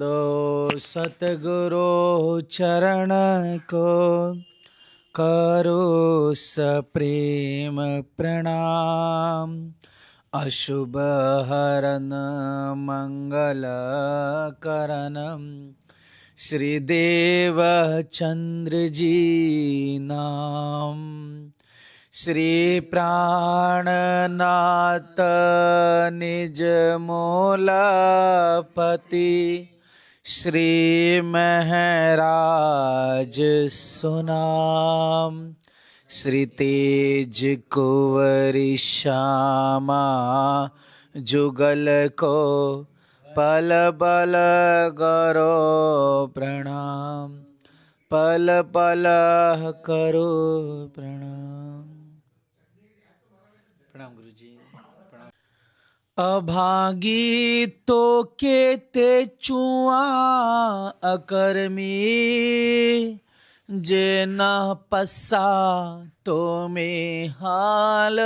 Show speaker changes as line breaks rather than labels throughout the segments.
दो सतगुरु चरण को करो सप्रेम प्रणाम। अशुभ हरन मंगल करणम श्रीदेव चंद्र जी नाम। श्री प्राणनाथ निज मूलपति श्री महराज सुनाम। श्री तेज कुंवरी श्यामा जुगल को पल पल करो प्रणाम। पल पल करो प्रणाम। प्रणाम गुरु जी। अभागी तो केते चुआ अकर्मी जे न पस्सा तो में हाल।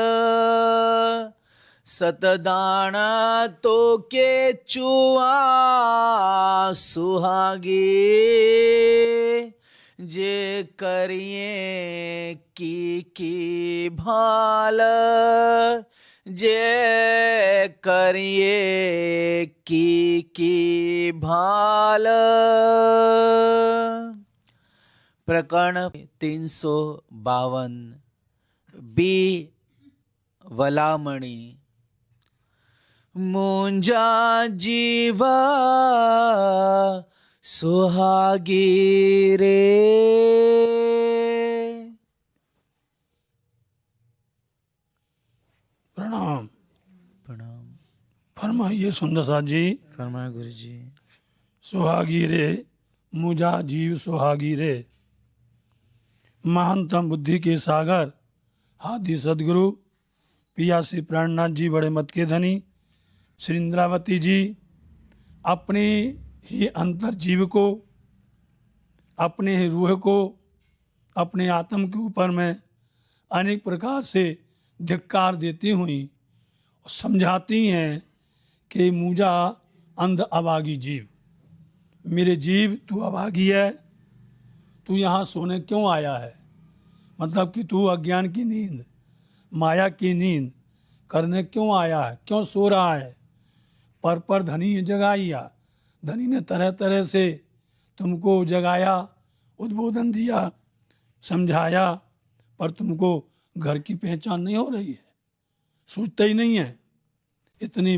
सतदान तो के चुआ सुहागी जे करिए की भाल। जे करिए की भाल। प्रकरण 352 बी वलामणी। मुंजा जीवा सुहागी रे।
प्रणाम।
प्रणाम।
फरमाइए सुंदर साथ जी।
फरमाए गुरु जी।
सुहागी रे मुझा जीव सुहागी रे। महानतम बुद्धि के सागर आदि सदगुरु पियासी प्राणनाथ जी बड़े मत के धनी श्री इंद्रावती जी अपने ही अंतर जीव को, अपने ही रूह को, अपने आत्म के ऊपर में अनेक प्रकार से धिक्कार देती हुई समझाती हैं कि मुझा अंध अभागी जीव, मेरे जीव तू अभागी है, तू यहाँ सोने क्यों आया है। मतलब कि तू अज्ञान की नींद, माया की नींद करने क्यों आया है, क्यों सो रहा है। पर धनी जगाइया, धनी ने तरह तरह से तुमको जगाया, उद्बोधन दिया, समझाया, पर तुमको घर की पहचान नहीं हो रही है, सूझता ही नहीं है। इतनी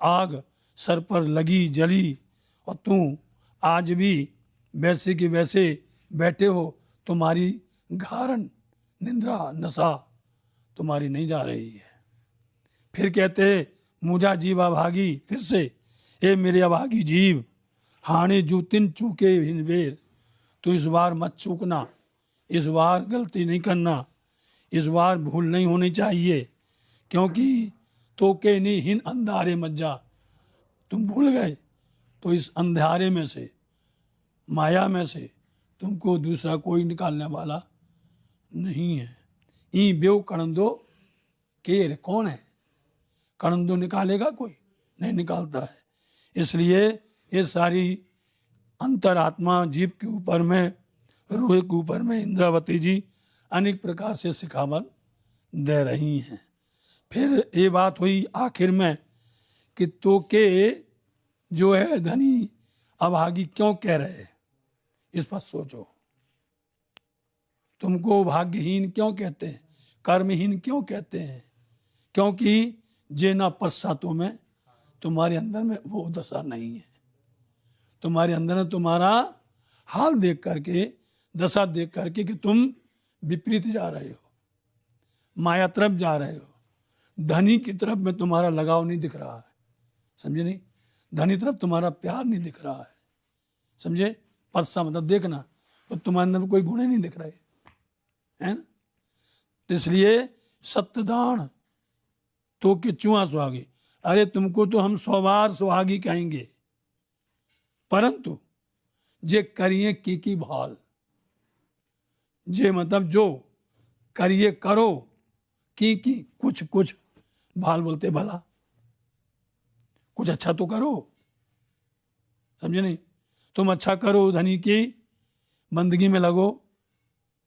आग सर पर लगी जली और तुम आज भी वैसे के वैसे बैठे हो। तुम्हारी घारण निंद्रा नशा तुम्हारी नहीं जा रही है। फिर कहते मुझा जीव अभागी, फिर से ए मेरे अभागी जीव, हाणे जूतिन चूके हिनवेर, तो इस बार मत चूकना, इस बार गलती नहीं करना, इस बार भूल नहीं होनी चाहिए। क्योंकि तो के नहीं हिन अंधारे मत जा, तुम भूल गए तो इस अंधारे में से, माया में से तुमको दूसरा कोई निकालने वाला नहीं है। ई बेव कणंदो केर, कौन है कणंदो निकालेगा, कोई नहीं निकालता है। इसलिए ये सारी अंतरात्मा जीव के ऊपर में, रूह के ऊपर में इंद्रावती जी अनेक प्रकार से सिखावन दे रही हैं। फिर ये बात हुई आखिर में कि तो के जो है धनी अभागी क्यों कह रहे, इस पर सोचो। तुमको भाग्यहीन क्यों कहते हैं, कर्महीन क्यों कहते हैं। क्योंकि जे ना पश्चातों में तुम्हारे अंदर में वो दशा नहीं है। तुम्हारे अंदर में तुम्हारा हाल देख करके, दशा देख करके कि तुम विपरीत जा रहे हो, माया तरफ जा रहे हो, धनी की तरफ में तुम्हारा लगाव नहीं दिख रहा है, समझे नहीं। धनी तरफ तुम्हारा प्यार नहीं दिख रहा है, समझे। पश्चा मतलब देखना, तो तुम्हारे अंदर में कोई गुण नहीं दिख रहे है ना। इसलिए सत्यदान तो कि चुआ सुहागी, अरे तुमको तो हम 100 बार सुहागी कहेंगे, परंतु जे करिए की भाल, जे मतलब जो करिए करो, की कुछ कुछ भाल बोलते भला, कुछ अच्छा तो करो, समझे नहीं। तुम अच्छा करो, धनी की बंदगी में लगो,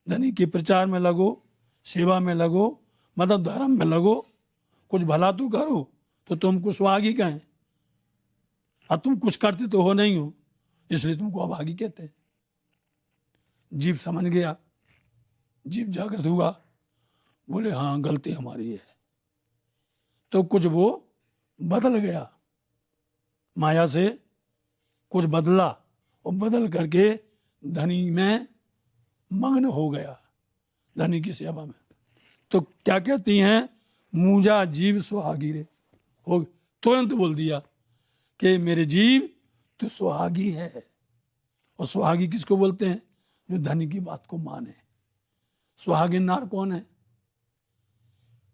धनी के प्रचार में लगो, सेवा में लगो, मतलब धर्म में लगो, कुछ भला तो करो, तो तुमको सुहागी कहें। अब तुम कुछ करते तो हो नहीं हो, इसलिए तुमको अभागी कहते हैं। जीव समझ गया, जीव जागृत हुआ, बोले हाँ गलती हमारी है, तो कुछ वो बदल गया, माया से कुछ बदला और बदल करके धनी में मग्न हो गया, धनी की सेवा में। तो क्या कहती हैं, मूजा जीव सुहागी रे, हो तुरंत बोल दिया कि मेरे जीव तो सुहागी है। और सुहागी किसको बोलते हैं, जो धनी की बात को माने। सुहागिन नार कौन है,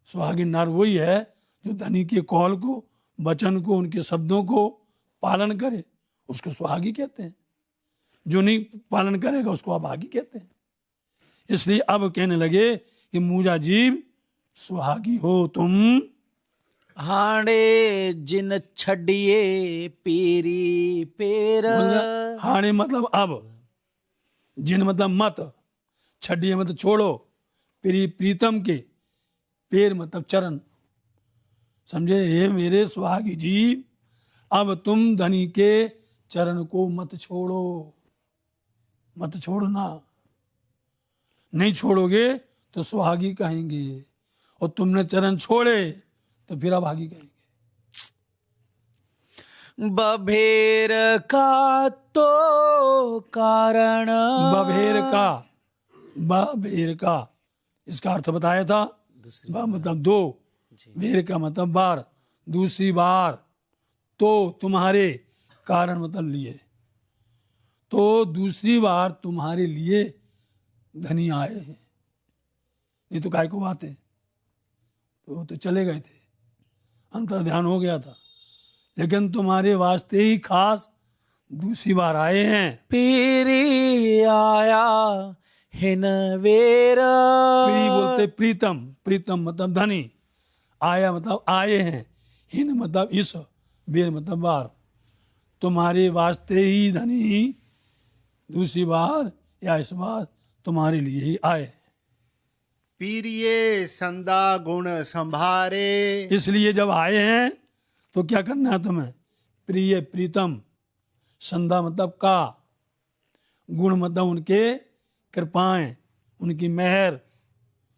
सुहागिन नार वही है जो धनी के कौल को, वचन को, उनके शब्दों को पालन करे, उसको सुहागी कहते हैं। जो नहीं पालन करेगा उसको अभागी कहते हैं। इसलिए अब कहने लगे कि मूजा जीव सुहागी हो तुम।
हाणे जिन छड़िए पीरी पेर।
हाणे मतलब अब, जिन मतलब मत, छड़िए मतलब छोड़ो, प्रीतम के, पैर मतलब चरण, समझे। हे मेरे सुहागी जीव, अब तुम धनी के चरण को मत छोड़ो, मत छोड़ना। नहीं छोड़ोगे तो सुहागी कहेंगे, और तुमने चरण छोड़े तो फिर अभागी कहेंगे।
बभेर का तो कारण,
बभेर का इसका अर्थ बताया था। मतलब दो, भेर का मतलब बार, दूसरी बार, तो तुम्हारे कारण मतलब लिए, तो दूसरी बार तुम्हारे लिए धनी आए हैं। नहीं तो काय को बात है, तो चले गए थे, अंतर ध्यान हो गया था, लेकिन तुम्हारे वास्ते ही खास दूसरी बार आए हैं।
पीरी आया हिन वेर।
प्री बोलते प्रीतम, प्रीतम मतलब धनी, आया मतलब आए हैं, हिन मतलब इस, बेर मतलब बार, तुम्हारे वास्ते ही धनी दूसरी बार या इस बार तुम्हारे लिए ही आए।
पीरिये संदा गुण संभारे।
इसलिए जब आए हैं तो क्या करना है तुम्हें, प्रिय प्रीतम, संदा मतलब का, गुण मतलब उनके कृपाएं, उनकी मेहर,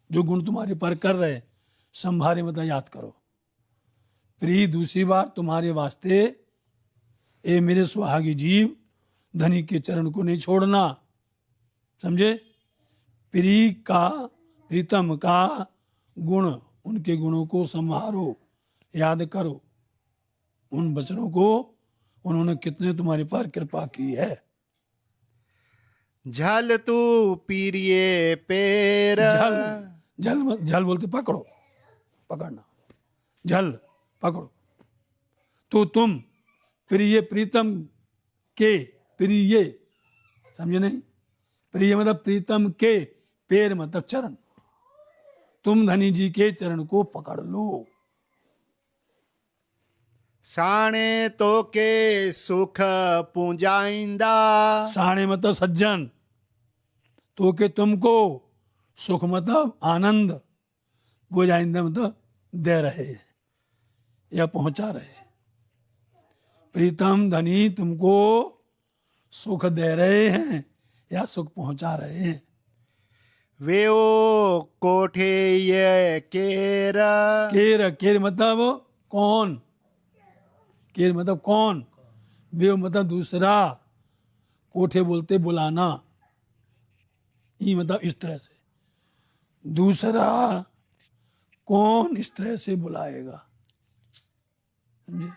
जो गुण तुम्हारे पर कर रहे, संभारे मतलब याद करो। प्रिय दूसरी बार तुम्हारे वास्ते, ए मेरे सुहागी जीव, धनी के चरण को नहीं छोड़ना, समझे। प्रिय का, प्रीतम का गुण, उनके गुणों को संभारो, याद करो, उन वचनों को, उन्होंने कितने तुम्हारे पर कृपा की है।
झल तू पीरिये पेर।
झल बोलते पकड़ो, पकड़ना, झल पकड़ो। तो तुम प्रिय प्रीतम के, प्रिय समझे नहीं, प्रिय मतलब प्रीतम के, पैर मतलब चरण, तुम धनी जी के चरण को पकड़ लो।
साणे तो के सुख पूंजाइंदा।
साणे मतलब सज्जन, तो के तुमको, सुख मतलब आनंद, पूंजाइंदा मतलब दे रहे या पहुंचा रहे। प्रीतम धनी तुमको सुख दे रहे हैं या सुख पहुंचा रहे हैं।
वे ओ कोठे ये केर।
केर, केर मतलब कौन, केर मतलब कौन, वे मतलब दूसरा, कोठे बोलते बुलाना, ई मतलब इस तरह से, दूसरा कौन इस तरह से बुलाएगा, समझे।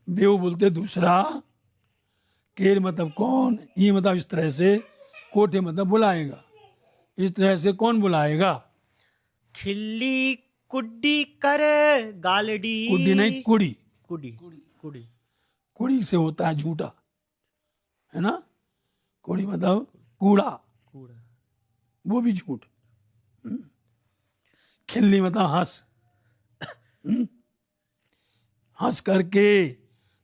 बेव बोलते दूसरा, केर मतलब कौन, ई मतलब इस तरह से, कोठे मतलब बुलाएगा, इस तरह से कौन बुलाएगा।
खिल्ली कुड्डी कर गालडी।
कुड़ी नहीं, कुड़ी,
कुड़ी कुड़ी
कुड़ी से होता है झूठा, है ना, कुड़ी मतलब कूड़ा,
कूड़ा।
वो भी झूठ। खिल्ली मतलब हंस, हंस करके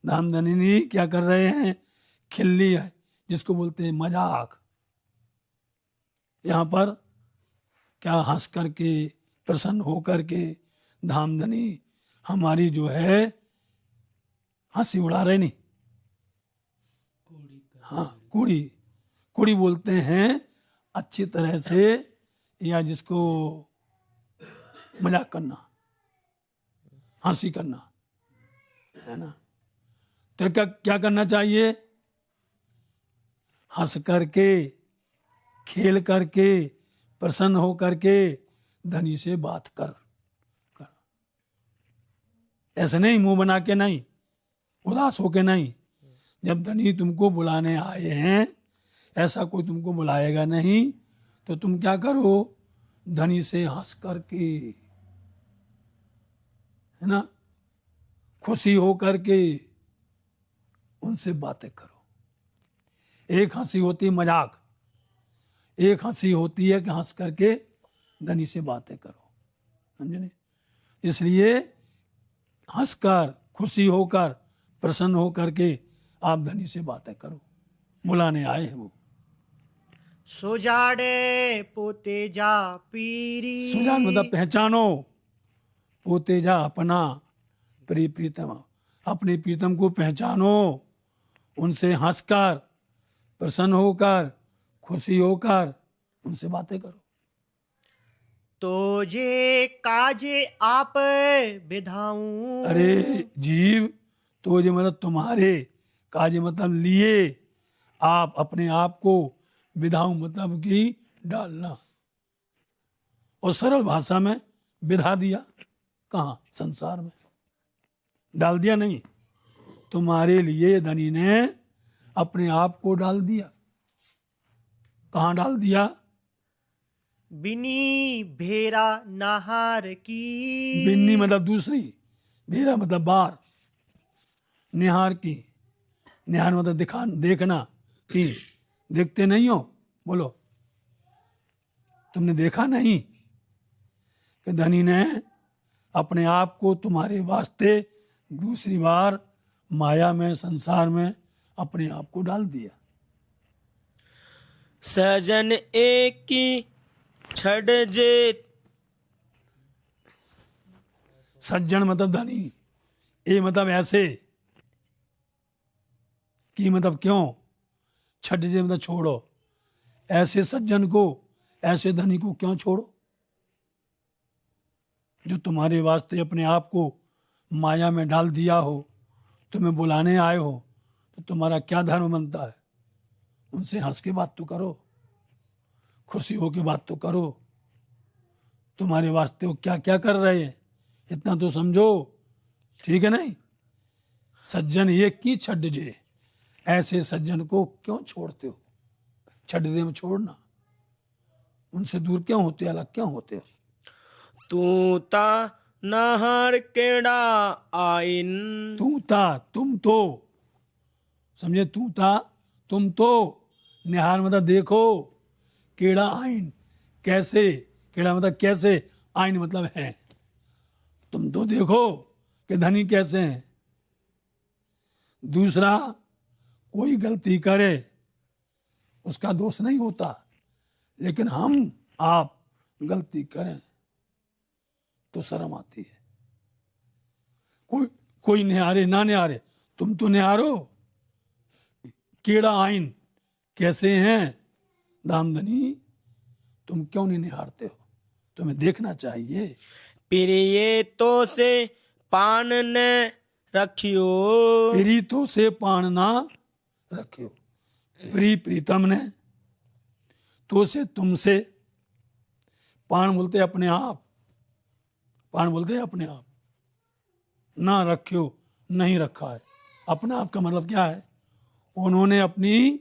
धामधनी क्या कर रहे हैं, खिल्ली है जिसको बोलते हैं मजाक। यहाँ पर क्या हंस करके प्रसन्न हो करके धामधनी हमारी जो है हंसी उड़ा रहे नहीं। हाँ, कुड़ी कुड़ी बोलते हैं अच्छी तरह से, या जिसको मजाक करना, हंसी करना, है ना। तो क्या क्या करना चाहिए? हंस करके, खेल करके, प्रसन्न हो करके धनी से बात कर। ऐसे नहीं मुंह बना के नहीं, उदास होके नहीं। जब धनी तुमको बुलाने आए हैं, ऐसा कोई तुमको बुलाएगा नहीं, तो तुम क्या करो? धनी से हंस करके, है ना, खुशी हो करके उनसे बातें करो। एक हंसी होती है मजाक, एक हंसी होती है कि हंस करके धनी से बातें करो, समझे नहीं। इसलिए हंसकर, खुशी होकर, प्रसन्न होकर के आप धनी से बातें करो। बुलाने आए हैं वो।
सुजाड़े पोते जा पीरी।
सुजान मतलब पहचानो, पोते जा अपना, प्रीतम अपने प्रीतम को पहचानो, उनसे हंसकर, प्रसन्न होकर, खुशी होकर उनसे बातें करो।
तो जे काजे आप विधाऊं।
अरे जीव, तो ये मतलब तुम्हारे, काजे मतलब लिए, आप अपने आप को, विधाऊं मतलब कि डालना। और सरल भाषा में विधा दिया, कहाँ? संसार में डाल दिया नहीं। तुम्हारे लिए धनी ने अपने आप को डाल दिया। कहाँ डाल दिया?
बिनी भेरा नहार की।
बिन्नी मतलब दूसरी, भेरा मतलब बार, निहार की, निहार मतलब दिखा, देखना की। देखते नहीं हो? बोलो, तुमने देखा नहीं कि धनी ने अपने आप को तुम्हारे वास्ते दूसरी बार माया में, संसार में अपने आप को डाल दिया।
सजन एक की छड़ जे।
सज्जन मतलब धनी, ए मतलब ऐसे, की मतलब क्यों, छठ जे मतलब छोड़ो। ऐसे सज्जन को, ऐसे धनी को क्यों छोड़ो, जो तुम्हारे वास्ते अपने आप को माया में डाल दिया हो, तुम्हें बुलाने आए हो, तो तुम्हारा क्या धर्म बनता है? उनसे हंस के बात तो करो, खुशी हो के बात तो करो। तुम्हारे वास्ते वो क्या क्या कर रहे हैं, इतना तो समझो, ठीक है नहीं। सज्जन ये की छड्ड जे, ऐसे सज्जन को क्यों छोड़ते हो? छड्ड दे में छोड़ना, उनसे दूर क्यों होते, अलग क्यों होते हो?
तू ता नहर केड़ा आइन।
तू था, तुम तो, समझे, तू था, तुम तो, निहार मतलब देखो, केड़ा आइन कैसे, केड़ा मतलब कैसे, आइन मतलब है। तुम तो देखो कि धनी कैसे हैं। दूसरा कोई गलती करे उसका दोष नहीं होता, लेकिन हम आप गलती करें तो शर्म आती है। कोई कोई निहारे ना निहारे, तुम तो निहारो। केड़ा आइन कैसे हैं दामधनी, तुम क्यों नहीं निहारते हो? तुम्हें देखना चाहिए।
प्रिय तो से पान ने रखियो।
प्रीतो से पान ना रखियो, प्रीतम ने, तो से तुमसे, पान बोलते अपने आप, पान बोलते अपने आप, ना रखियो नहीं रखा है। अपना आप का मतलब क्या है? उन्होंने अपनी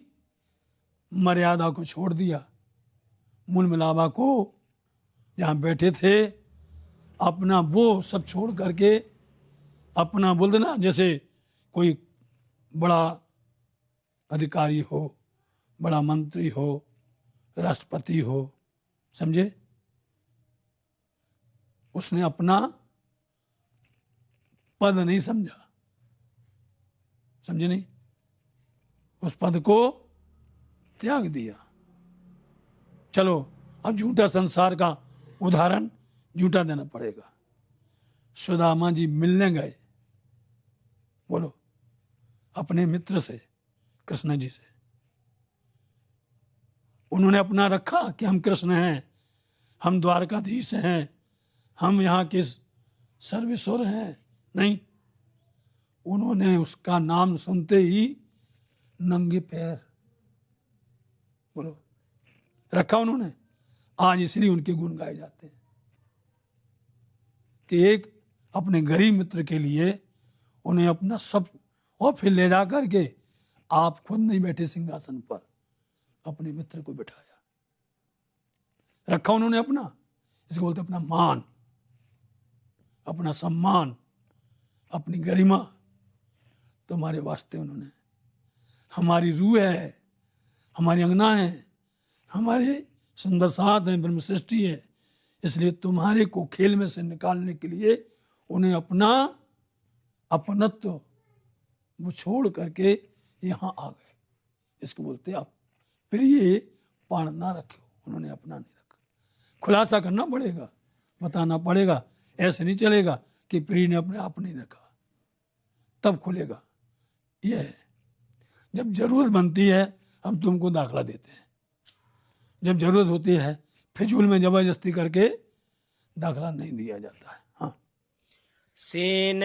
मर्यादा को छोड़ दिया, मूल मिलावा को, जहाँ बैठे थे, अपना वो सब छोड़ करके, अपना बोल देना, जैसे कोई बड़ा अधिकारी हो, बड़ा मंत्री हो, राष्ट्रपति हो, समझे, उसने अपना पद नहीं समझा, समझे नहीं, उस पद को त्याग दिया। चलो अब झूठा संसार का उदाहरण झूठा देना पड़ेगा। सुदामा जी मिलने गए, बोलो, अपने मित्र से, कृष्ण जी से। उन्होंने अपना रखा कि हम कृष्ण हैं, हम द्वारकाधीश हैं, हम यहाँ के सर्वेश्वर हैं। नहीं, उन्होंने उसका नाम सुनते ही नंगे पैर, बोलो, रखा उन्होंने। आज इसलिए उनके गुण गाए जाते हैं कि एक अपने गरीब मित्र के लिए उन्हें अपना सब, और फिर ले जा करके आप खुद नहीं बैठे सिंहासन पर, अपने मित्र को बिठाया, रखा उन्होंने अपना। इसको बोलते अपना मान, अपना सम्मान, अपनी गरिमा तुम्हारे वास्ते उन्होंने। हमारी रूह है, हमारी अंगना है, हमारे सुंदर साथ है, ब्रह्म सृष्टि है, इसलिए तुम्हारे को खेल में से निकालने के लिए उन्हें अपना अपनत्व वो छोड़ करके यहाँ आ गए। इसको बोलते आप प्रिय पाण ना रखो, उन्होंने अपना नहीं रखा। खुलासा करना पड़ेगा, बताना पड़ेगा, ऐसे नहीं चलेगा कि प्रिय ने अपने आप नहीं रखा, तब खुलेगा। यह है, जब जरूरत बनती है हम तुमको दाखला देते हैं, जब जरूरत होती है फिजूल में जबरदस्ती करके दाखला नहीं दिया जाता है। हाँ,
सेन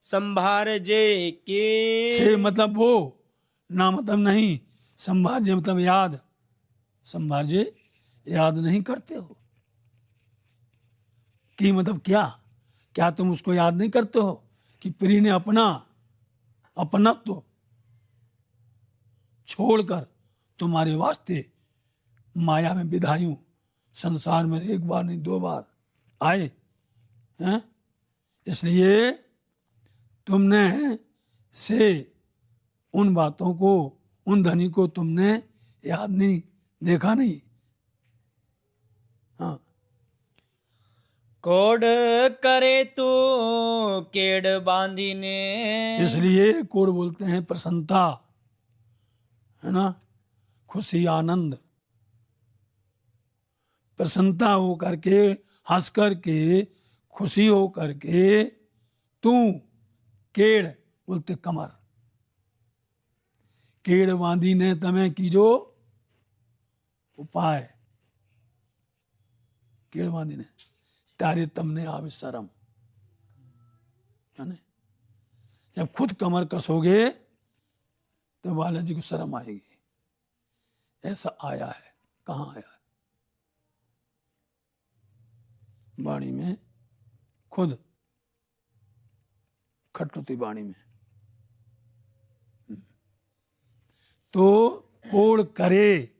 संभार जे के,
से मतलब वो, ना मतलब नहीं, संभार्य मतलब याद, संभार्य याद नहीं करते हो कि मतलब क्या, क्या तुम उसको याद नहीं करते हो कि प्रिय ने अपना अपनत्व छोड़कर तुम्हारे वास्ते माया में विधायूं संसार में एक बार नहीं 2 बार आए हैं। इसलिए तुमने से उन बातों को, उन धनी को तुमने याद नहीं, देखा नहीं। हाँ,
कोड करे तू केड़ बांधी ने,
इसलिए कोड बोलते हैं प्रसन्नता, है ना, खुशी, आनंद, प्रसन्नता हो करके, हंस करके, खुशी हो करके तू केड़ बोलते कमर, केड़ बांधी ने तमें कीजो उपाय, केड़ बांधी ने तारे तमने आवे शर्म, है ना। जब खुद कमर कसोगे तो बालाजी को शर्म आएगी। ऐसा आया है, कहाँ आया है? वाणी में, खुद खटुती वाणी में। तो कोड़ करे,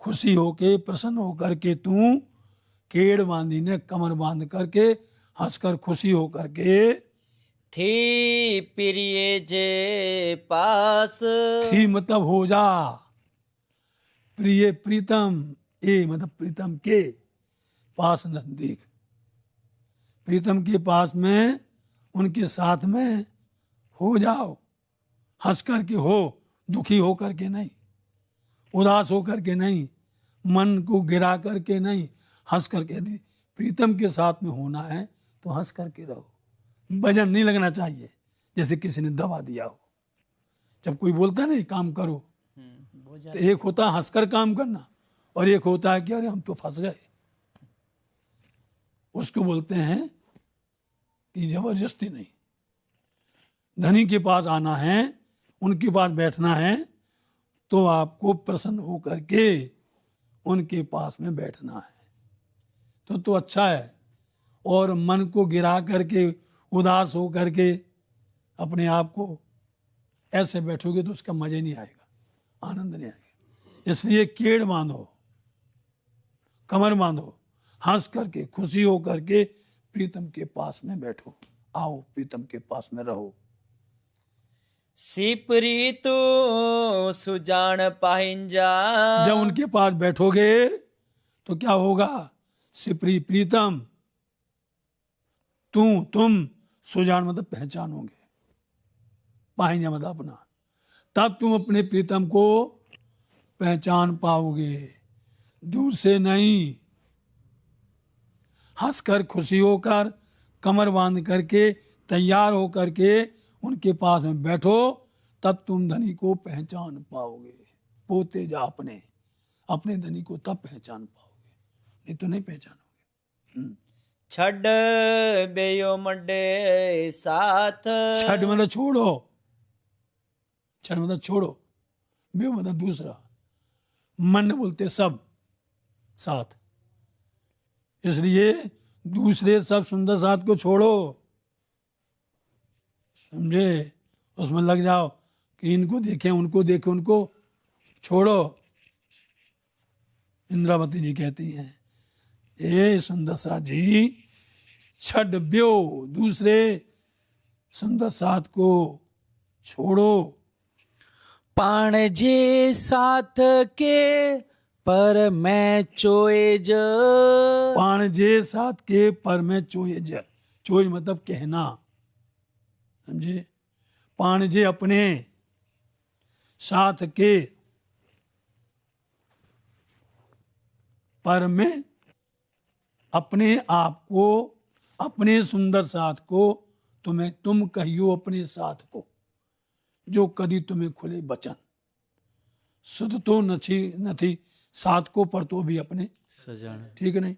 खुशी होके, प्रसन्न होकर के तू केड़ बांधी ने, कमर बांध करके, हंसकर खुशी होकर के,
थी प्रिय जे पास,
थी मतलब हो जा, प्रिय प्रीतम, ए मतलब प्रीतम के पास, नजदीक, प्रीतम के पास में, उनके साथ में हो जाओ, हंस करके हो, दुखी हो करके नहीं, उदास हो करके नहीं, मन को गिरा करके नहीं, हंस करके। यदि प्रीतम के साथ में होना है तो हंस करके रहो, वजन नहीं लगना चाहिए जैसे किसी ने दबा दिया हो। जब कोई बोलता है ना काम करो, तो एक होता है हंसकर काम करना, और एक होता है कि अरे हम तो फंस गए, उसको बोलते हैं कि जबरदस्ती नहीं। धनी के पास आना है, उनके पास बैठना है, तो आपको प्रसन्न होकर के उनके पास में बैठना है, तो अच्छा है। और मन को गिरा करके, उदास हो करके अपने आप को ऐसे बैठोगे तो उसका मजा नहीं आएगा, आनंद नहीं आएगा। इसलिए केड़ बांधो, कमर बांधो, हंस करके, खुशी हो करके प्रीतम के पास में बैठो, आओ प्रीतम के पास में रहो।
सिपरी तो सुजान पाहिंजा,
जब उनके पास बैठोगे तो क्या होगा? सिपरी प्रीतम, तुम सुजान मतलब पहचानोगे, पाहिंजा मतलब अपना, तब तुम अपने प्रीतम को पहचान पाओगे, दूर से नहीं। हंसकर खुशी होकर कमर बांध करके तैयार होकर के उनके पास में बैठो, तब तुम धनी को पहचान पाओगे। पोते जा अपने धनी को तब पहचान पाओगे, नहीं तो नहीं पहचानोगे।
छड बेयो मडे साथ।
छठ मतलब छोड़ो, छठ मतलब छोड़ो, बेयो मतलब दूसरा, मन बोलते सब साथ, इसलिए दूसरे सब सुंदर साथ को छोड़ो, समझे। उसमें लग जाओ कि इनको देखें उनको देखें, उनको छोड़ो। इंद्रावती जी कहती हैं, ए सुंदर साथ जी, छड ब्यो, दूसरे सुंदर साथ को छोड़ो।
पाण जे साथ के पर मैं चोएज।
पाण जे साथ के पर में चोएज, चोएज मतलब कहना, समझे। पाण जे अपने, साथ के, पर में अपने आप को, अपने सुंदर साथ को तुम कहियो अपने साथ को, जो कदी तुम्हें खुले बचन। सुध तो नथी साथ को, पर तो भी अपने
सजन।
ठीक नहीं,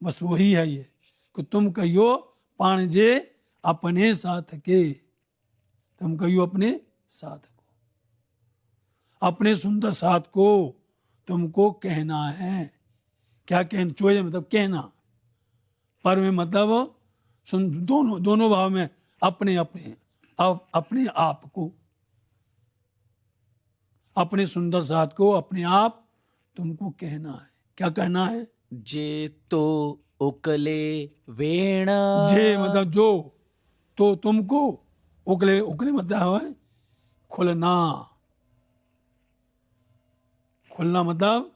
बस वही है ये कि तुम कहियो पाण जे अपने साथ के, तुम कहियो अपने साथ को, अपने सुंदर साथ को तुमको कहना है। क्या कहना, चोए मतलब कहना, पर में मतलब दोनों भाव में, अपने अपने आप को, अपने सुंदर साथ को अपने आप तुमको कहना है। क्या कहना है?
जे तो उकले वेण।
जे मतलब जो, तो तुमको, उकले मतलब है खुलना, खुलना मतलब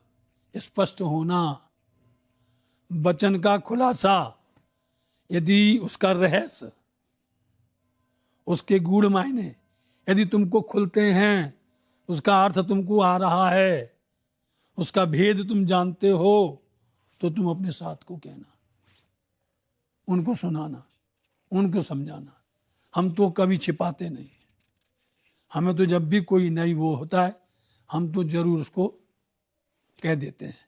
स्पष्ट होना, वचन का खुलासा। यदि उसका रहस्य, उसके गूढ़ मायने यदि तुमको खुलते हैं, उसका अर्थ तुमको आ रहा है, उसका भेद तुम जानते हो, तो तुम अपने साथ को कहना, उनको सुनाना, उनको समझाना। हम तो कभी छिपाते नहीं, हमें तो जब भी कोई नई वो होता है, हम तो जरूर उसको कह देते हैं,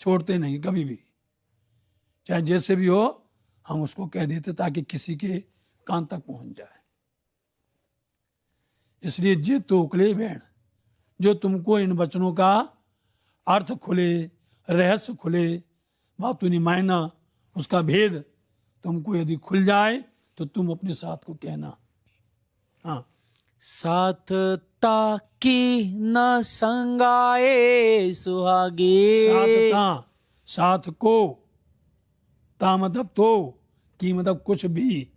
छोड़ते नहीं कभी भी, चाहे जैसे भी हो, हम उसको कह देते ताकि किसी के कान तक पहुंच जाए। इसलिए जे तो उकले भेड़, जो तुमको इन वचनों का अर्थ खुले, रहस्य खुले, बातूनी मायना, उसका भेद तुमको यदि खुल जाए, तो तुम अपने साथ को कहना। हाँ,
साथ ताकी न संगाए सुहागे।
साथ को, ता मतलब तो, की मतलब कुछ भी,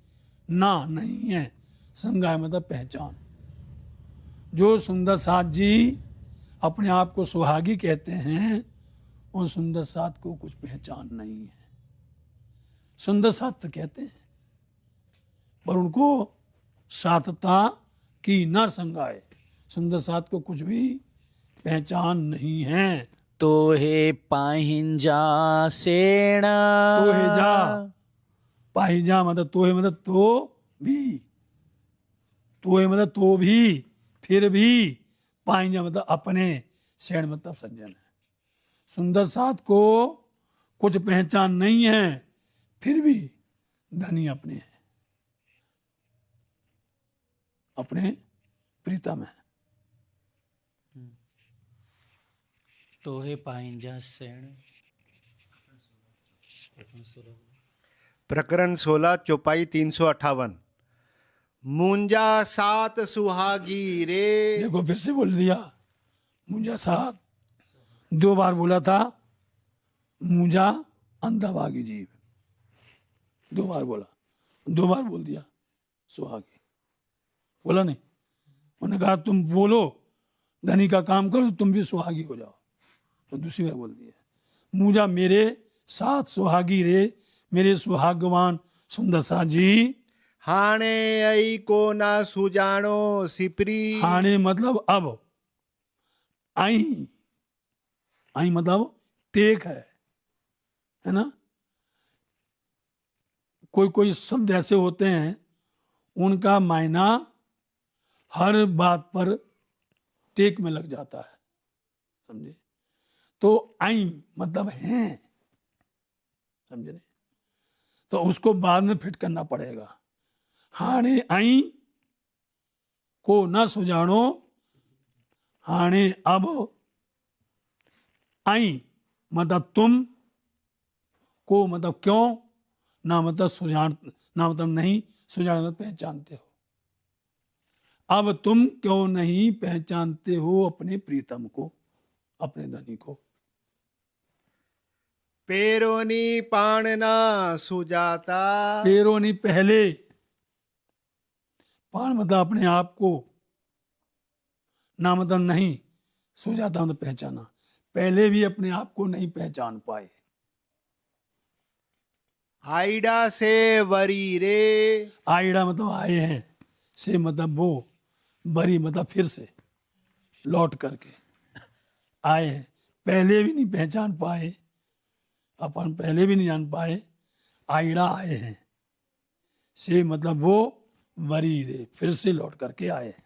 ना नहीं है, संगाय मतलब पहचान। जो सुंदर साथ जी अपने आप को सुहागी कहते हैं, उन सुंदर साथ को कुछ पहचान नहीं है। सुंदर साथ तो कहते हैं, पर उनको साथता की ना संगाए, सुंदर साथ को कुछ भी पहचान नहीं है।
तो हे पाहिंजा सेण।
तो हे जा, पाहिजा मतलब तो है मतलब तो भी, तो है मतलब तो भी, फिर भी, पाहिजा मतलब अपने, सेण मतलब सज्जन है। सुंदर साथ को कुछ पहचान नहीं है, फिर भी धनी अपने हैं, अपने प्रीतम है।
तो हे पाहिंजा सेण।
प्रकरण 16 चौपाई 358। मुंजा सात सुहागी रे।
देखो फिर से बोल दिया, मुंजा साथ, 2 बार बोला था, मुंजा अंधाभागी जीव, 2 बार बोला, 2 बार बोल दिया सुहागी, बोला नहीं। उन्होंने कहा तुम बोलो धनी का काम करो, तुम भी सुहागी हो जाओ, तो दूसरी बार बोल दिया, मुंजा मेरे साथ सुहागी रे, मेरे सुहागवान सुंदर साथ जी।
हाणे आई को ना सुजानो सिपरी।
हाणे मतलब अब, आई, आई मतलब टेक है ना। कोई कोई शब्द ऐसे होते हैं उनका मायना हर बात पर टेक में लग जाता है, समझे। तो आई मतलब हैं, समझे नहीं, तो उसको बाद में फिट करना पड़ेगा। हाणे आई को न सुजानो, हाणे अब, आई मतलब तुम, को मतलब क्यों, ना मतलब सुजान, ना मतलब नहीं, सुजान मतलब पहचानते हो। अब तुम क्यों नहीं पहचानते हो अपने प्रीतम को, अपने धनी को।
पेरोनी पाण ना सुजाता।
पेरो नहीं पहले, पान मतलब अपने आप को, ना मतलब नहीं, सुजाता मतलब पहचाना, पहले भी अपने आप को नहीं पहचान पाए।
आईडा से वरी रे।
आईड़ा मतलब आए हैं, से मतलब वो, बरी मतलब फिर से, लौट करके आए हैं। पहले भी नहीं पहचान पाए, अपन पहले भी नहीं जान पाए, आईड़ा आए हैं, से मतलब वो, वरी रे फिर से लौट करके आए हैं।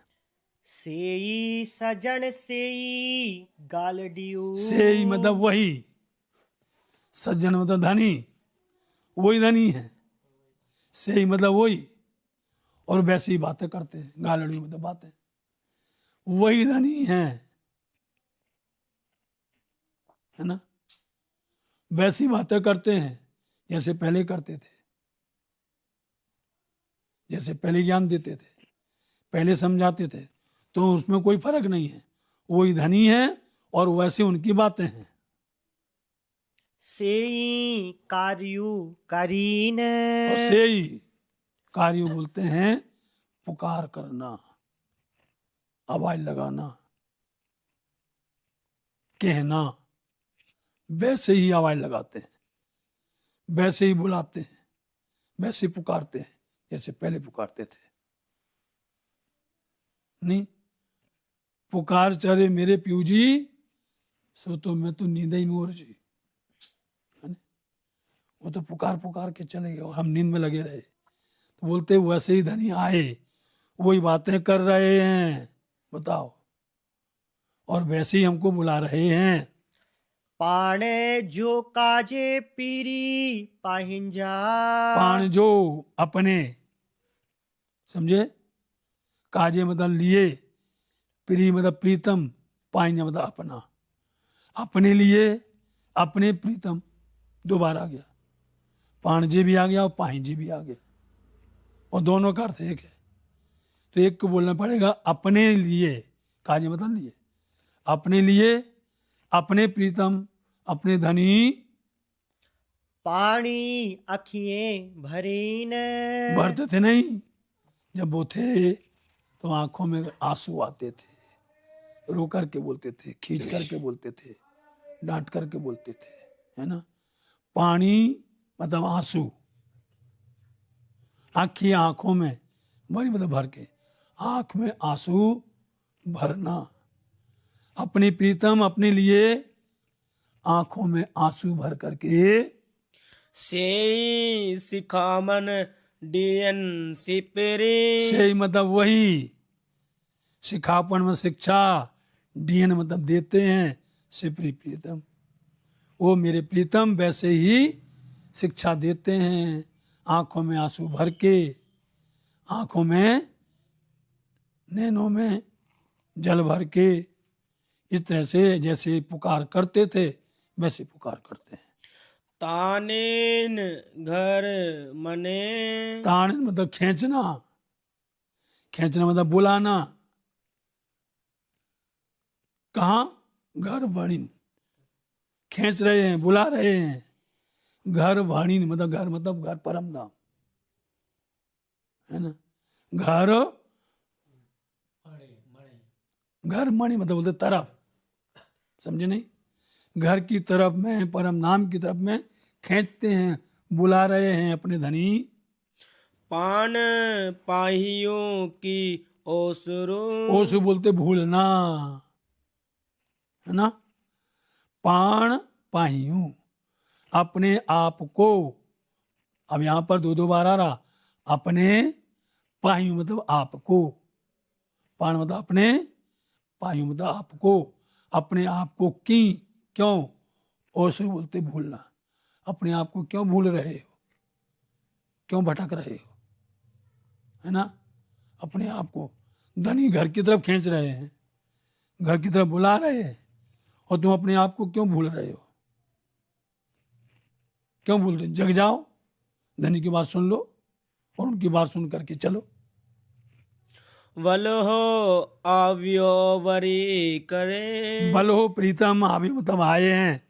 सेई सजन सेई गालडियू।
से ही मतलब वही, सज्जन मतलब धनी, वही धनी है, से ही मतलब वही, और वैसी बातें करते हैं, गालड़ी मतलब बातें, वही धनी है ना। वैसी बातें करते हैं जैसे पहले करते थे, जैसे पहले ज्ञान देते थे, पहले समझाते थे, तो उसमें कोई फर्क नहीं है, वही धनी है और वैसे उनकी बातें हैं।
सेई कार्yu करीन।
और से ही कार्य बोलते हैं पुकार करना, आवाज लगाना, कहना, वैसे ही आवाज लगाते हैं, वैसे ही बुलाते हैं, वैसे ही पुकारते हैं जैसे पहले पुकारते थे। नहीं, पुकार चले मेरे प्यू जी, सो तो मैं तो नींद ही मोर जी, है ना? वो तो पुकार पुकार के चले गए और हम नींद में लगे रहे। तो बोलते वैसे ही धनी आए, वही बातें कर रहे हैं, बताओ, और वैसे ही हमको बुला रहे हैं।
पाणे जो काजे पीरी पाहिंजा।
पान जो अपने, समझे, काजे मतलब लिए, प्री मतलब प्रीतम, पाइंजा मतलब अपना, अपने लिए, अपने प्रीतम, दो बार आ गया, पाणजे भी आ गया और पाहिंजे भी आ गया, और दोनों का अर्थ एक है। तो एक को बोलना पड़ेगा अपने लिए, काजे मतलब लिए, अपने लिए, अपने प्रीतम, अपने धनी।
पानी अखिएं भरीन।
भरते थे नहीं, जब वो थे तो आंखों में आंसू आते थे, रो करके बोलते थे, खींच करके बोलते थे, डांट करके बोलते थे, है ना। पानी मतलब आंसू, आंखी आंखों में, भरी मतलब भर के, आंख में आंसू भरना, अपने प्रीतम, अपने लिए आंखों में आंसू भर करके।
से सिखामन डियन सिपरे।
से मतलब वही, सिखापन में शिक्षा, डीएन मतलब देते हैं, सिपरी प्रीतम, वो मेरे प्रीतम वैसे ही शिक्षा देते हैं, आंखों में आंसू भर के, आंखों में, नैनों में जल भर के, इस तरह से जैसे पुकार करते थे वैसे पुकार करते हैं।
तानेन घर मने।
तान मतलब खींचना, खींचना मतलब बुलाना, कहाँ, घर वणिन, खींच रहे हैं, बुला रहे हैं, घर वणिन मतलब घर मतलब घर परम धाम, है ना। घर, घर मणि मतलब बोलते तरफ, समझे नहीं, घर की तरफ में, परम धाम की तरफ में खींचते हैं, बुला रहे हैं अपने धनी।
पान पाहियों की ओसरू।
ओसु बोलते भूलना, है ना। पाण पाहियों, अपने आप को। अब यहां पर दो बार आ रहा, अपने पाहियों मतलब आपको, पाण मतलब अपने, पाहियों मतलब आपको, अपने आप को की क्यों, ओसु बोलते भूलना। अपने आप को क्यों भूल रहे हो, क्यों भटक रहे हो, है ना। अपने आप को धनी घर की तरफ खींच रहे हैं, घर की तरफ बुला रहे हैं, और तुम अपने आप को क्यों भूल रहे हो, क्यों भूल रहे हो? जग जाओ, धनी की बात सुन लो और उनकी बात सुन करके चलो।
वल हो आव्यो वरी करे।
बल हो प्रीतम, आवे मतलब आए हैं,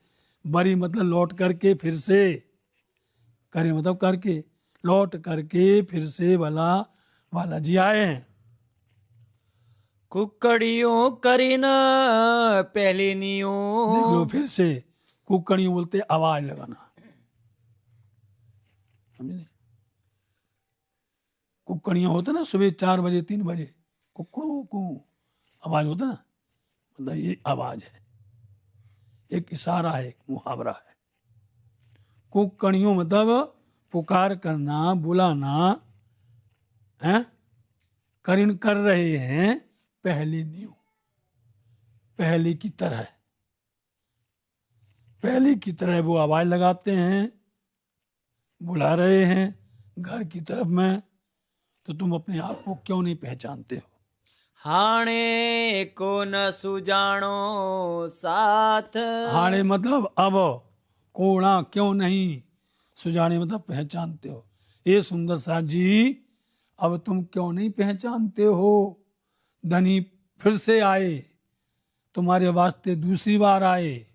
बरी मतलब लौट करके फिर से, करे मतलब करके, लौट करके फिर से भला वाला जी आए हैं।
कुकड़ियों करीना पहले नियो।
देख लो फिर से, कुकड़ियों बोलते आवाज लगाना, समझे। कुकड़ियाँ होता ना सुबह 4 बजे 3 बजे कुकड़ों को आवाज होता ना, मतलब ये आवाज है, एक इशारा है, एक मुहावरा है। कुकड़ियों मतलब पुकार करना, बुलाना है, करीन कर रहे हैं पहले न्यू, पहले की तरह, पहले की तरह वो आवाज लगाते हैं, बुला रहे हैं घर की तरफ में। तो तुम अपने आप को क्यों नहीं पहचानते हो?
हाणे को न सुजानो साथ।
हाणे मतलब अब, कोणा क्यों नहीं, सुजाने मतलब पहचानते हो। ये सुंदर साथ जी, अब तुम क्यों नहीं पहचानते हो? धनी फिर से आए, तुम्हारे वास्ते दूसरी बार आए,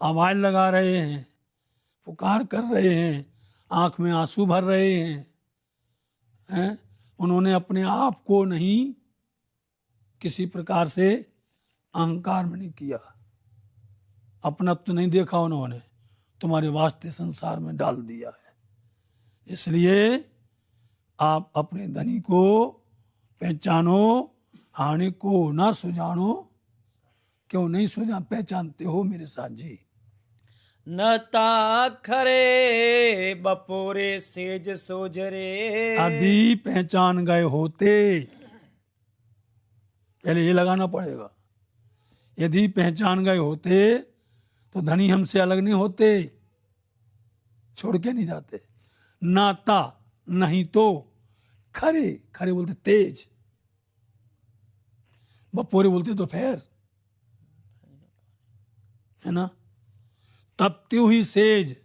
आवाज लगा रहे हैं, पुकार कर रहे हैं, आंख में आंसू भर रहे हैं। उन्होंने अपने आप को नहीं किसी प्रकार से अहंकार में नहीं किया, अपना तो नहीं देखा उन्होंने, तुम्हारे वास्ते संसार में डाल दिया है। इसलिए आप अपने धनी को पहचानो, हानि को ना सुजानो। क्यों नहीं पहचानते हो मेरे साथ जी?
नता खरे बपोरे सेज सोजरे।
आदि पहचान गए होते, पहले ये लगाना पड़ेगा। यदि पहचान गए होते तो धनी हमसे अलग नहीं होते, छोड़ के नहीं जाते। नाता नहीं तो खरे, खरे बोलते तेज, बपोरे बोलते दोपहर, है ना। तपती हुई सेज,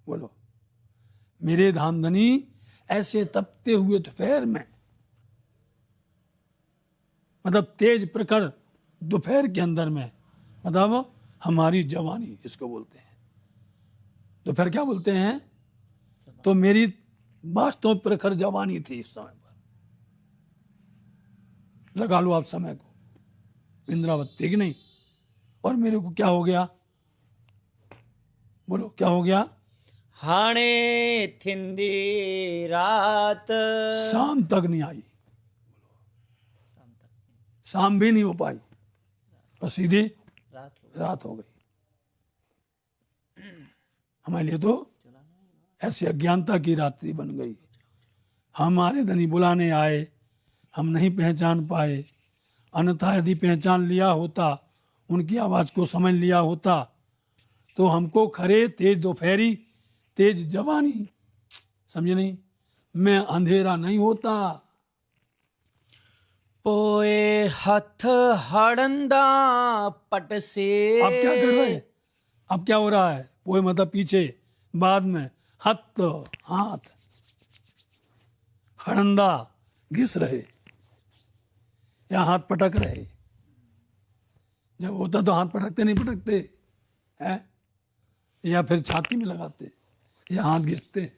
बोलो मेरे धामधनी ऐसे तपते हुए दोपहर में, मतलब तेज प्रखर दोपहर के अंदर में, मतलब हमारी जवानी जिसको बोलते हैं, दोपहर क्या बोलते हैं, तो मेरी वास्तव प्रखर जवानी थी इस समय पर। लगा लो आप समय को, इंद्रावती की नहीं। और मेरे को क्या हो गया, बोलो क्या हो गया?
हाणे थिंदी रात।
शाम तक नहीं आई, शाम भी नहीं हो पाई और सीधी रात हो गई। हमारे लिए तो ऐसी अज्ञानता की रात्रि बन गई। हमारे धनी बुलाने आए, हम नहीं पहचान पाए, अन्यथा यदि पहचान लिया होता, उनकी आवाज को समझ लिया होता, तो हमको खरे तेज दोपहरी, तेज जवानी, समझे नहीं, मैं अंधेरा नहीं होता।
पोए हथ हड़ंदा पट से।
अब क्या कर रहे हैं? अब क्या हो रहा है? पोए मतलब पीछे, बाद में हथ हाथ, हड़ंदा घिस रहे या हाथ पटक रहे। जब होता तो हाथ पटकते नहीं पटकते हैं, या फिर छाती में लगाते या हाथ घिसते।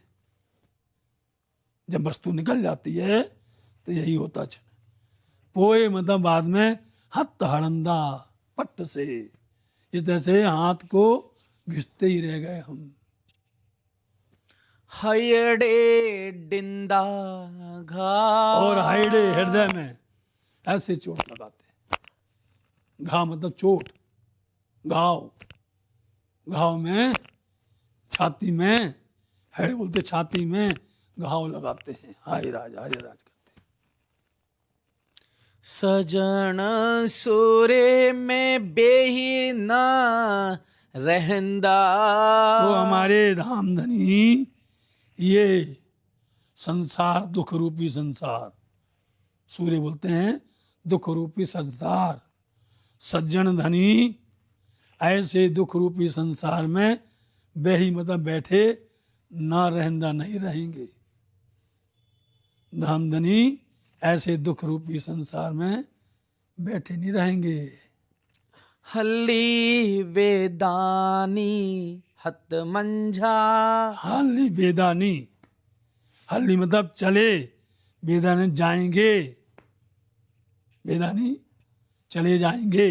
जब वस्तु निकल जाती है तो यही होता है। पोए मतलब बाद में हथ हड़ंदा पट से, इस तरह से हाथ को घिसते ही रह गए हम।
हयड़े डिंदा घा।
और हाइडे हृदय में ऐसे चोट लगाते हैं। घाव मतलब चोट, घाव, घाव में, छाती में, हेड बोलते छाती में घाव लगाते हैं। हाय राज करते हैं।
सजन सूरे में बेही ना रहंदा।
तो हमारे धामधनी ये संसार, दुख रूपी संसार, सूर्य बोलते हैं दुख रूपी संसार, सज्जन धनी ऐसे दुख रूपी संसार में बेही मतलब बैठे, ना रहंदा नहीं रहेंगे। धामधनी ऐसे दुख रूपी संसार में बैठे नहीं रहेंगे।
हल्ली वेदानी हत मंझा।
हल्ली बेदानी, हल्ली मतलब चले, बेदानी जाएंगे, बेदानी चले जाएंगे।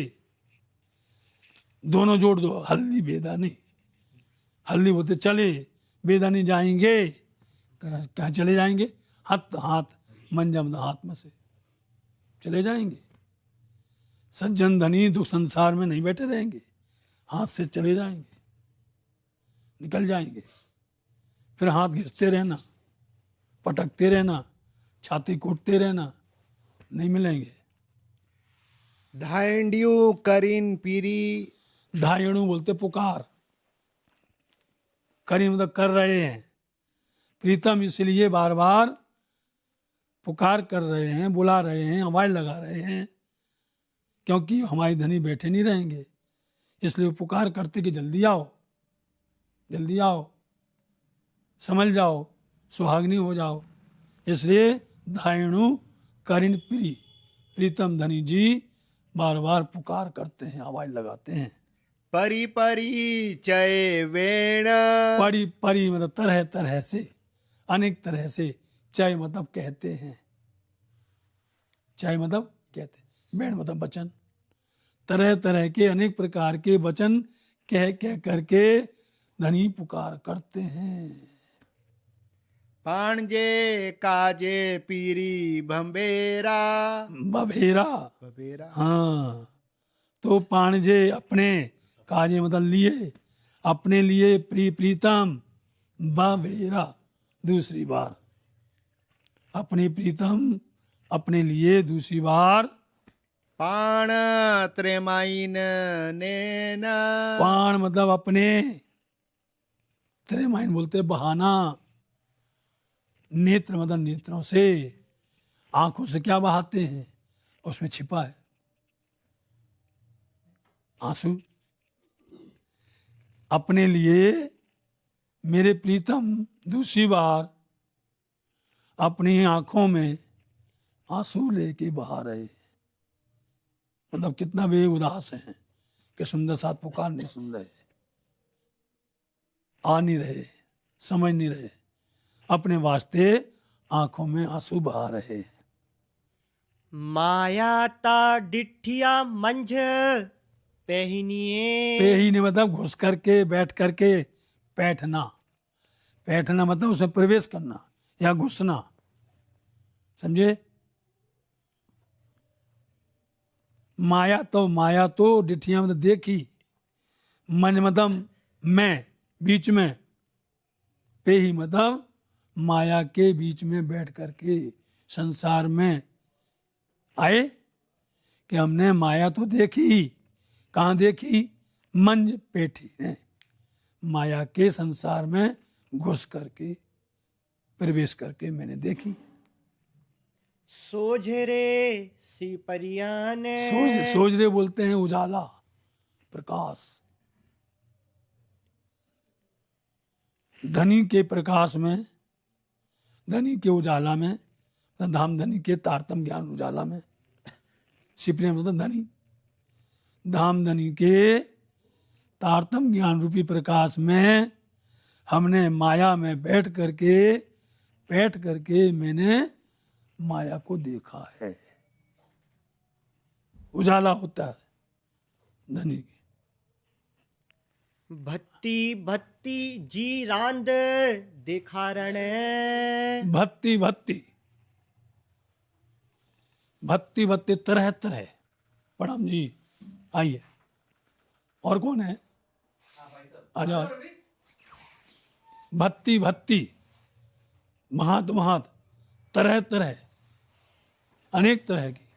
दोनों जोड़ दो, हल्ली बेदानी। हल्ली बोलते चले, बेदानी जाएंगे। कहाँ चले जाएंगे? हाथ हाथ, मंजा मतलब हाथ में से चले जाएंगे। सज्जन धनी दुख संसार में नहीं बैठे रहेंगे, हाथ से चले जाएंगे, निकल जाएंगे। फिर हाथ घिसते रहना, पटकते रहना, छाती कूटते रहना, नहीं मिलेंगे।
धायंडियो करीन पीरी।
धायणु बोलते पुकार, करी मतलब कर रहे हैं। प्रीतम इसलिए बार बार पुकार कर रहे हैं, बुला रहे हैं, आवाज लगा रहे हैं, क्योंकि हमारे धनी बैठे नहीं रहेंगे। इसलिए वो पुकार करते कि जल्दी आओ, जल्दी आओ, समझ जाओ, सुहागनी हो जाओ। इसलिए धायणु करिन प्री, प्रीतम धनी जी बार बार पुकार करते हैं, आवाज लगाते हैं।
परी परी चय वेण।
परी परी मतलब तरह तरह से, अनेक तरह से। चय मतलब कहते हैं, चय मतलब कहते हैं, वेण मतलब वचन। तरह तरह के अनेक प्रकार के वचन कह कह करके धनी पुकार करते हैं।
पाणजे काजे पीरी भंबेरा।
बभेरा,
भंबेरा।
हाँ। तो पाणजे अपने, काजे मतलब लिए, अपने लिए प्रीतम, बभेरा दूसरी बार, अपनी प्रीतम अपने लिए दूसरी बार।
पाण त्रेमाइन नैन।
पाण मतलब अपने, त्रेमाइन बोलते बहाना। नेत्र मतलब नेत्रों से, आंखों से क्या बहाते हैं, उसमें छिपा है आंसू। अपने लिए मेरे प्रीतम दूसरी बार अपनी आंखों में आंसू लेके बहा रहे। मतलब कितना वे उदास हैं कि सुंदर साथ पुकार नहीं सुन रहे, आ नहीं रहे, समझ नहीं रहे, अपने वास्ते आंखों में आंसू बहा रहे।
माया ता डिठिया मंझ पहनिए।
पेही ने मतलब घुस करके, बैठ करके, बैठना। बैठना मतलब उसमें प्रवेश करना या घुसना, समझे। माया तो डिठिया मतलब देखी, मन मतलब मैं, बीच में, पे ही मतलब माया के बीच में बैठ करके संसार में आए कि हमने माया तो देखी। कहाँ देखी? मंज पेठी ने, माया के संसार में घुस करके, प्रवेश करके मैंने देखी।
सोझरे सिपरियान।
सोजरे बोलते हैं उजाला, प्रकाश। धनी के प्रकाश में, धनी के उजाला में, धाम धनी के तारतम ज्ञान उजाला में, सिपरे मतलब धनी, धाम धनी के तारतम ज्ञान रूपी प्रकाश में हमने माया में बैठ करके मैंने माया को देखा है। उजाला होता है धनी की।
भत्ती भत्ती जी रांद दिखारण
भत्ती भत्ती भत्ती भत्ती तरह तरह। प्रणाम जी, आइए। और कौन है? आ जाओ। भत्ती भत्ती, महात महात, तरह तरह, अनेक तरह की।